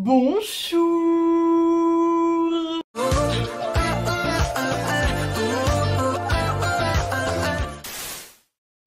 Bonjour.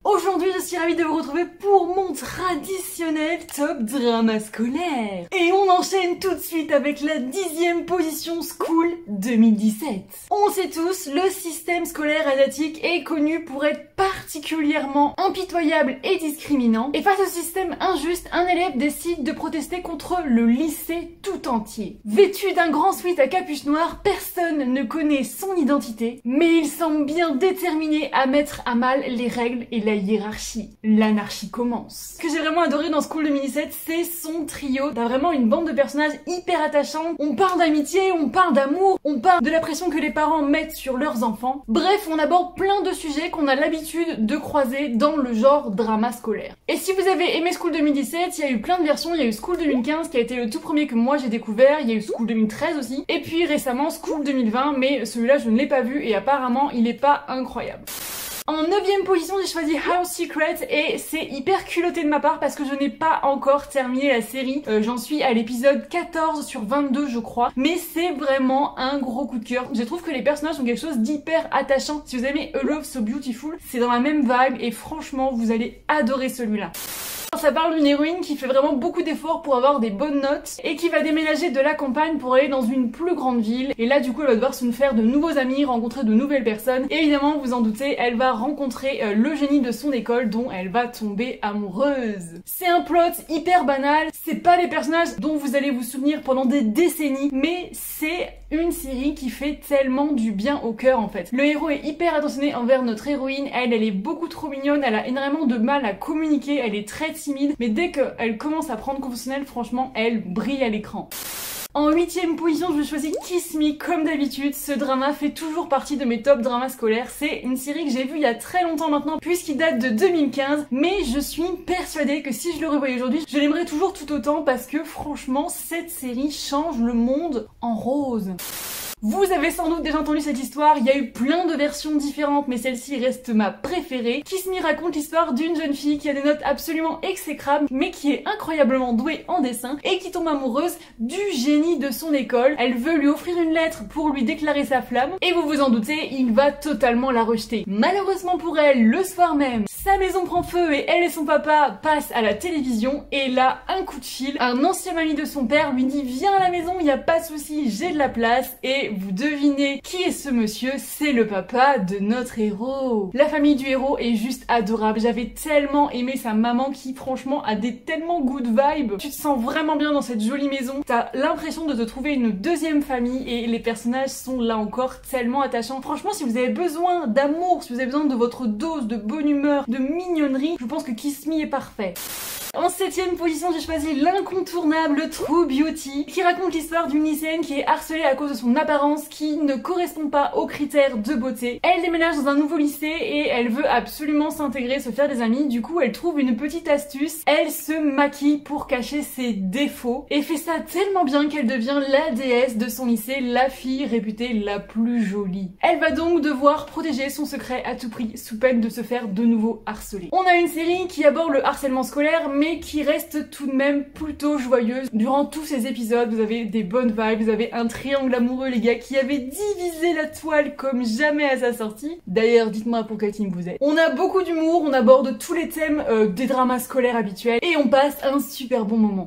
Aujourd'hui, je suis ravie de vous retrouver pour mon traditionnel top drama scolaire. Et on enchaîne tout de suite avec la 10e position School 2017. On sait tous, le système scolaire asiatique est connu pour être particulièrement impitoyable et discriminant. Et face au système injuste, un élève décide de protester contre le lycée tout entier. Vêtu d'un grand sweat à capuche noire, personne ne connaît son identité, mais il semble bien déterminé à mettre à mal les règles et la hiérarchie. L'anarchie commence. Ce que j'ai vraiment adoré dans School 2017, c'est son trio. T'as vraiment une bande de personnages hyper attachants. On parle d'amitié, on parle d'amour, on parle de la pression que les parents mettent sur leurs enfants. Bref, on aborde plein de sujets qu'on a l'habitude de croiser dans le genre drama scolaire. Et si vous avez aimé School 2017, il y a eu plein de versions. Il y a eu School 2015 qui a été le tout premier que moi j'ai découvert. Il y a eu School 2013 aussi. Et puis récemment School 2020, mais celui-là je ne l'ai pas vu et apparemment il est pas incroyable. En 9e position, j'ai choisi House Secret et c'est hyper culotté de ma part parce que je n'ai pas encore terminé la série. J'en suis à l'épisode 14 sur 22 je crois, mais c'est vraiment un gros coup de cœur. Je trouve que les personnages sont quelque chose d'hyper attachant. Si vous aimez A Love So Beautiful, c'est dans la même vibe et franchement vous allez adorer celui-là. Ça parle d'une héroïne qui fait vraiment beaucoup d'efforts pour avoir des bonnes notes et qui va déménager de la campagne pour aller dans une plus grande ville. Et là du coup elle va devoir se faire de nouveaux amis, rencontrer de nouvelles personnes. Et évidemment vous en doutez, elle va rencontrer le génie de son école dont elle va tomber amoureuse. C'est un plot hyper banal, c'est pas les personnages dont vous allez vous souvenir pendant des décennies, mais c'est une série qui fait tellement du bien au cœur en fait. Le héros est hyper attentionné envers notre héroïne, elle est beaucoup trop mignonne, elle a énormément de mal à communiquer, elle est très timide, mais dès qu'elle commence à prendre confiance en elle, franchement, elle brille à l'écran. En 8e position, je choisis Kiss Me comme d'habitude. Ce drama fait toujours partie de mes top dramas scolaires. C'est une série que j'ai vue il y a très longtemps maintenant puisqu'il date de 2015, mais je suis persuadée que si je le revoyais aujourd'hui, je l'aimerais toujours tout autant parce que franchement, cette série change le monde en rose. Vous avez sans doute déjà entendu cette histoire, il y a eu plein de versions différentes mais celle-ci reste ma préférée. Kiss Me raconte l'histoire d'une jeune fille qui a des notes absolument exécrables mais qui est incroyablement douée en dessin et qui tombe amoureuse du génie de son école. Elle veut lui offrir une lettre pour lui déclarer sa flamme et vous vous en doutez, il va totalement la rejeter. Malheureusement pour elle, le soir même, sa maison prend feu et elle et son papa passent à la télévision et là, un coup de fil, un ancien ami de son père lui dit « Viens à la maison, il n'y a pas de souci, j'ai de la place » et vous devinez qui est ce monsieur, c'est le papa de notre héros. La famille du héros est juste adorable, j'avais tellement aimé sa maman qui franchement a des tellement good vibes. Tu te sens vraiment bien dans cette jolie maison, t'as l'impression de te trouver une deuxième famille et les personnages sont là encore tellement attachants. Franchement, si vous avez besoin d'amour, si vous avez besoin de votre dose de bonne humeur, de mignonnerie, je pense que Kiss Me est parfait. En 7e position, j'ai choisi l'incontournable True Beauty, qui raconte l'histoire d'une lycéenne qui est harcelée à cause de son apparence qui ne correspond pas aux critères de beauté. Elle déménage dans un nouveau lycée et elle veut absolument s'intégrer, se faire des amis. Du coup, elle trouve une petite astuce. Elle se maquille pour cacher ses défauts et fait ça tellement bien qu'elle devient la déesse de son lycée, la fille réputée la plus jolie. Elle va donc devoir protéger son secret à tout prix, sous peine de se faire de nouveau harceler. On a une série qui aborde le harcèlement scolaire, mais qui reste tout de même plutôt joyeuse. Durant tous ces épisodes, vous avez des bonnes vibes, vous avez un triangle amoureux les gars qui avait divisé la toile comme jamais à sa sortie. D'ailleurs, dites-moi pour quel team vous êtes. On a beaucoup d'humour, on aborde tous les thèmes des dramas scolaires habituels et on passe un super bon moment.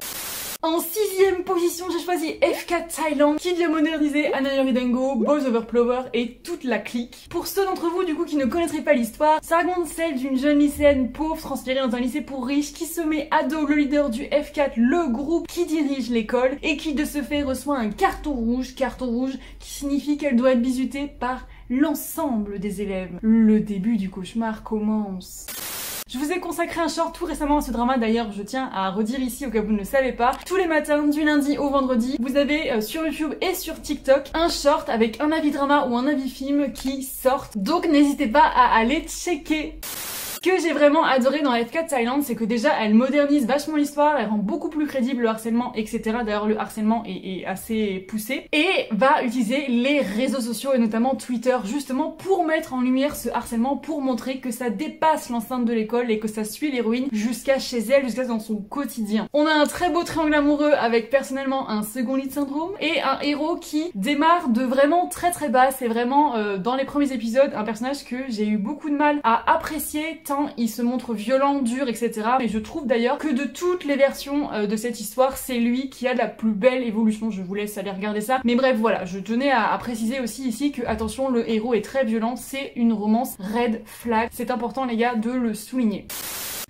En 6e position, j'ai choisi F4 Thailand, qui vient moderniser Anna Dango, Boys Over Flower et toute la clique. Pour ceux d'entre vous du coup qui ne connaîtraient pas l'histoire, ça raconte celle d'une jeune lycéenne pauvre transférée dans un lycée pour riches qui se met ado le leader du F4, le groupe qui dirige l'école et qui de ce fait reçoit un carton rouge qui signifie qu'elle doit être bisoutée par l'ensemble des élèves. Le début du cauchemar commence. Je vous ai consacré un short tout récemment à ce drama, d'ailleurs je tiens à redire ici au cas où vous ne le savez pas. Tous les matins, du lundi au vendredi, vous avez sur YouTube et sur TikTok un short avec un avis drama ou un avis film qui sortent. Donc n'hésitez pas à aller checker. Ce que j'ai vraiment adoré dans F4 Thailand, c'est que déjà elle modernise vachement l'histoire, elle rend beaucoup plus crédible le harcèlement, etc. D'ailleurs le harcèlement est assez poussé, et va utiliser les réseaux sociaux et notamment Twitter justement pour mettre en lumière ce harcèlement, pour montrer que ça dépasse l'enceinte de l'école et que ça suit l'héroïne jusqu'à chez elle, jusqu'à dans son quotidien. On a un très beau triangle amoureux avec personnellement un second lead syndrome et un héros qui démarre de vraiment très bas. C'est vraiment dans les premiers épisodes un personnage que j'ai eu beaucoup de mal à apprécier tant il se montre violent, dur, etc. Et je trouve d'ailleurs que de toutes les versions de cette histoire, c'est lui qui a la plus belle évolution. Je vous laisse aller regarder ça. Mais bref, voilà, je tenais à préciser aussi ici que, attention, le héros est très violent, c'est une romance red flag. C'est important les gars de le souligner.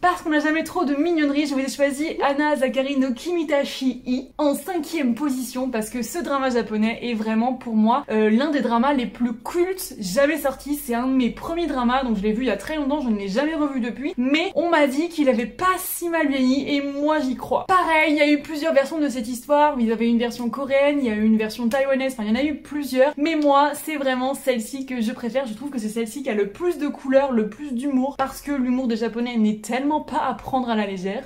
Parce qu'on n'a jamais trop de mignonnerie, je vous ai choisi Hana Zakari no Kimitashi-i en 5e position parce que ce drama japonais est vraiment pour moi l'un des dramas les plus cultes jamais sortis. C'est un de mes premiers dramas, donc je l'ai vu il y a très longtemps, je ne l'ai jamais revu depuis, mais on m'a dit qu'il avait pas si mal vieilli et moi j'y crois. Pareil, il y a eu plusieurs versions de cette histoire, il y avait une version coréenne, il y a eu une version taïwanaise, enfin il y en a eu plusieurs, mais moi c'est vraiment celle-ci que je préfère. Je trouve que c'est celle-ci qui a le plus de couleurs, le plus d'humour, parce que l'humour des japonais n'est tellement pas à prendre à la légère.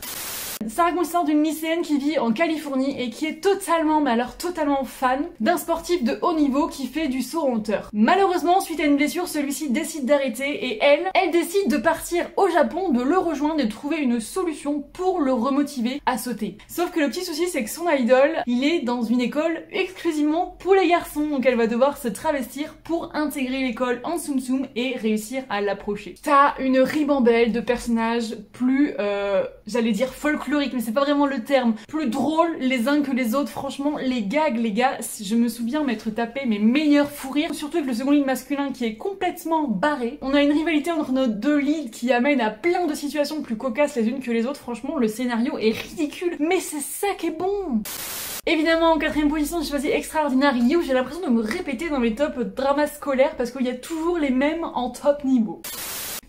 Ça raconte l'histoire d'une lycéenne qui vit en Californie et qui est totalement, mais alors totalement fan d'un sportif de haut niveau qui fait du saut en hauteur. Malheureusement, suite à une blessure, celui-ci décide d'arrêter et elle décide de partir au Japon, de le rejoindre et de trouver une solution pour le remotiver à sauter. Sauf que le petit souci, c'est que son idole, il est dans une école exclusivement pour les garçons, donc elle va devoir se travestir pour intégrer l'école en Tsum Tsum et réussir à l'approcher. T'as une ribambelle de personnages plus, j'allais dire folkloriques, mais c'est pas vraiment le terme, plus drôles les uns que les autres. Franchement, les gags, les gars, je me souviens m'être tapé mes meilleurs fous rires, surtout avec le second lead masculin qui est complètement barré. On a une rivalité entre nos deux leads qui amène à plein de situations plus cocasses les unes que les autres. Franchement, le scénario est ridicule, mais c'est ça qui est bon. Évidemment, en 4e position, j'ai choisi Extraordinary You. J'ai l'impression de me répéter dans mes tops dramas scolaires parce qu'il y a toujours les mêmes en top niveau.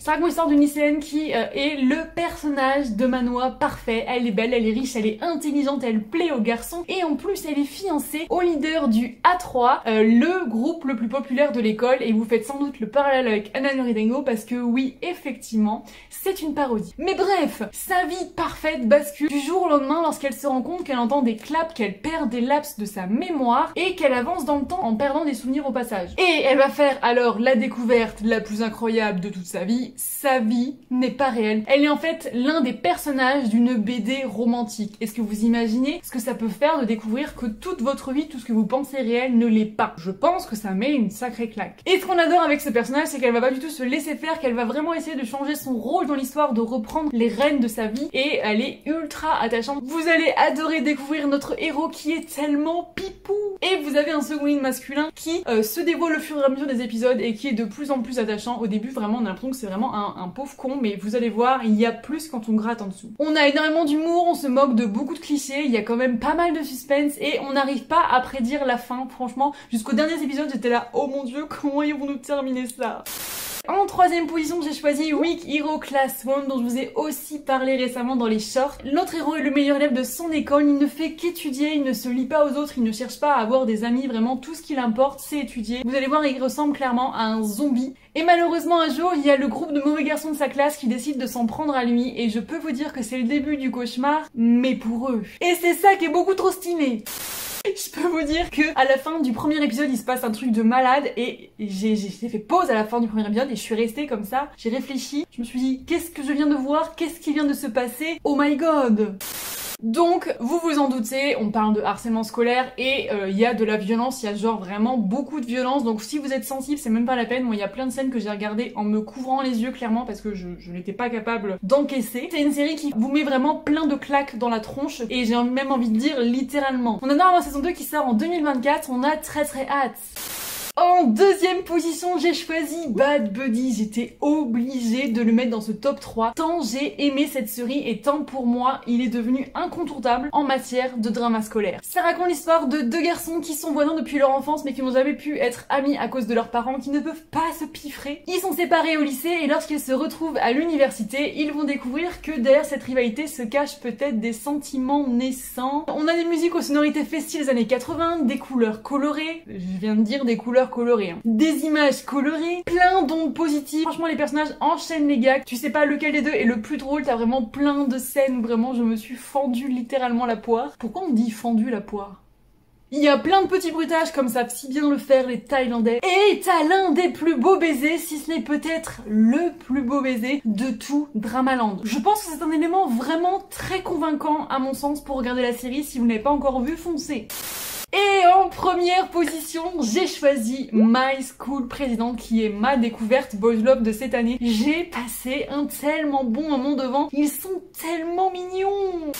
Ça raconte l'histoire d'une lycéenne qui est le personnage de Manoa parfait. Elle est belle, elle est riche, elle est intelligente, elle plaît aux garçons et en plus elle est fiancée au leader du A3, le groupe le plus populaire de l'école, et vous faites sans doute le parallèle avec Anna Noridengo parce que oui, effectivement, c'est une parodie. Mais bref, sa vie parfaite bascule du jour au lendemain lorsqu'elle se rend compte qu'elle entend des claps, qu'elle perd des laps de sa mémoire et qu'elle avance dans le temps en perdant des souvenirs au passage. Et elle va faire alors la découverte la plus incroyable de toute sa vie. Sa vie n'est pas réelle. Elle est en fait l'un des personnages d'une BD romantique. Est-ce que vous imaginez ce que ça peut faire de découvrir que toute votre vie, tout ce que vous pensez réel ne l'est pas? Je pense que ça met une sacrée claque. Et ce qu'on adore avec ce personnage, c'est qu'elle va pas du tout se laisser faire, qu'elle va vraiment essayer de changer son rôle dans l'histoire, de reprendre les rênes de sa vie, et elle est ultra attachante. Vous allez adorer découvrir notre héros qui est tellement pipou. Et vous avez un second lead masculin qui se dévoile au fur et à mesure des épisodes et qui est de plus en plus attachant. Au début, vraiment, on a l'impression que c'est vraiment un pauvre con, mais vous allez voir, il y a plus quand on gratte en dessous. On a énormément d'humour, on se moque de beaucoup de clichés, il y a quand même pas mal de suspense et on n'arrive pas à prédire la fin. Franchement, jusqu'au dernier épisode, j'étais là, oh mon dieu, comment ils vont nous terminer ça? En 3e position, j'ai choisi Weak Hero Class 1, dont je vous ai aussi parlé récemment dans les shorts. Notre héros est le meilleur élève de son école, il ne fait qu'étudier, il ne se lie pas aux autres, il ne cherche pas à avoir des amis, vraiment tout ce qu'il importe c'est étudier. Vous allez voir, il ressemble clairement à un zombie. Et malheureusement un jour, il y a le groupe de mauvais garçons de sa classe qui décide de s'en prendre à lui, et je peux vous dire que c'est le début du cauchemar, mais pour eux. Et c'est ça qui est beaucoup trop stylé. Je peux vous dire que à la fin du premier épisode, il se passe un truc de malade et j'ai fait pause à la fin du premier épisode et je suis restée comme ça, j'ai réfléchi, je me suis dit qu'est-ce que je viens de voir, qu'est-ce qui vient de se passer, oh my god. Donc, vous vous en doutez, on parle de harcèlement scolaire et il y a de la violence, il y a genre vraiment beaucoup de violence, donc si vous êtes sensible, c'est même pas la peine. Moi, il y a plein de scènes que j'ai regardées en me couvrant les yeux clairement parce que je n'étais pas capable d'encaisser. C'est une série qui vous met vraiment plein de claques dans la tronche et j'ai même envie de dire littéralement. On a normalement saison 2 qui sort en 2024, on a très hâte. En 2e position, j'ai choisi Bad Buddy. J'étais obligée de le mettre dans ce top 3. Tant j'ai aimé cette série et tant pour moi, il est devenu incontournable en matière de drama scolaire. Ça raconte l'histoire de deux garçons qui sont voisins depuis leur enfance mais qui n'ont jamais pu être amis à cause de leurs parents, qui ne peuvent pas se piffrer. Ils sont séparés au lycée et lorsqu'ils se retrouvent à l'université, ils vont découvrir que derrière cette rivalité se cachent peut-être des sentiments naissants. On a des musiques aux sonorités festives des années 80, des couleurs colorées. Je viens de dire des couleurs couleurs colorées. Des images colorées, plein d'ondes positives. Franchement, les personnages enchaînent les gags. Tu sais pas lequel des deux est le plus drôle. T'as vraiment plein de scènes où vraiment je me suis fendu littéralement la poire. Pourquoi on dit fendu la poire? Il y a plein de petits bruitages comme savent si bien le faire les Thaïlandais. Et t'as l'un des plus beaux baisers, si ce n'est peut-être le plus beau baiser de tout Dramaland. Je pense que c'est un élément vraiment très convaincant à mon sens pour regarder la série. Si vous n'avez pas encore vu, foncez. Et en première position, j'ai choisi My School President, qui est ma découverte Boys Love de cette année. J'ai passé un tellement bon moment devant. Ils sont tellement mignons.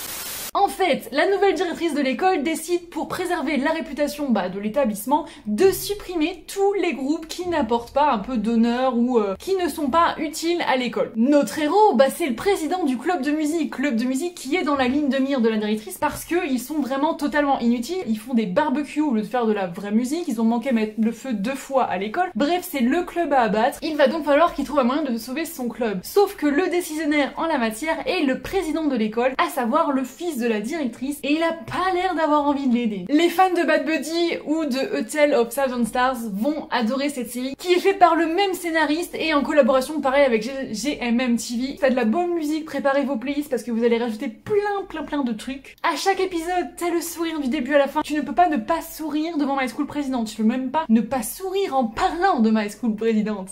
En fait, la nouvelle directrice de l'école décide, pour préserver la réputation de l'établissement, de supprimer tous les groupes qui n'apportent pas un peu d'honneur ou qui ne sont pas utiles à l'école. Notre héros, c'est le président du club de musique qui est dans la ligne de mire de la directrice parce qu'ils sont vraiment totalement inutiles. Ils font des barbecues au lieu de faire de la vraie musique, ils ont manqué à mettre le feu 2 fois à l'école. Bref, c'est le club à abattre. Il va donc falloir qu'il trouve un moyen de sauver son club. Sauf que le décisionnaire en la matière est le président de l'école, à savoir le fils de la directrice, et il a pas l'air d'avoir envie de l'aider. Les fans de Bad Buddy ou de A Tale of Thousand Stars vont adorer cette série qui est faite par le même scénariste et en collaboration pareil avec GMM TV. Faites de la bonne musique, préparez vos playlists parce que vous allez rajouter plein de trucs. À chaque épisode, t'as le sourire du début à la fin. Tu ne peux pas ne pas sourire devant My School President. Tu peux même pas ne pas sourire en parlant de My School President.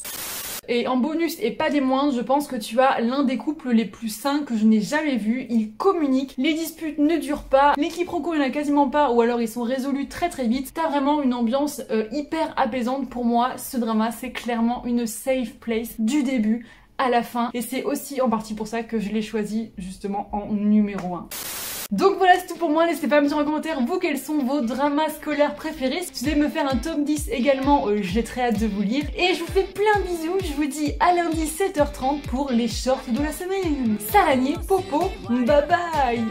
Et en bonus, et pas des moindres, je pense que tu as l'un des couples les plus sains que je n'ai jamais vu. Ils communiquent, les disputes ne durent pas, les quiproquos il n'y en a quasiment pas, ou alors ils sont résolus très vite. T'as vraiment une ambiance hyper apaisante. Pour moi, ce drama, c'est clairement une safe place du début à la fin. Et c'est aussi en partie pour ça que je l'ai choisi justement en numéro 1. Donc voilà, c'est tout pour moi. N'hésitez pas à me dire en commentaire, vous, quels sont vos dramas scolaires préférés. Si vous voulez me faire un top 10 également, j'ai très hâte de vous lire. Et je vous fais plein de bisous. Je vous dis à lundi 7h30 pour les shorts de la semaine. Sarani, popo, bye bye.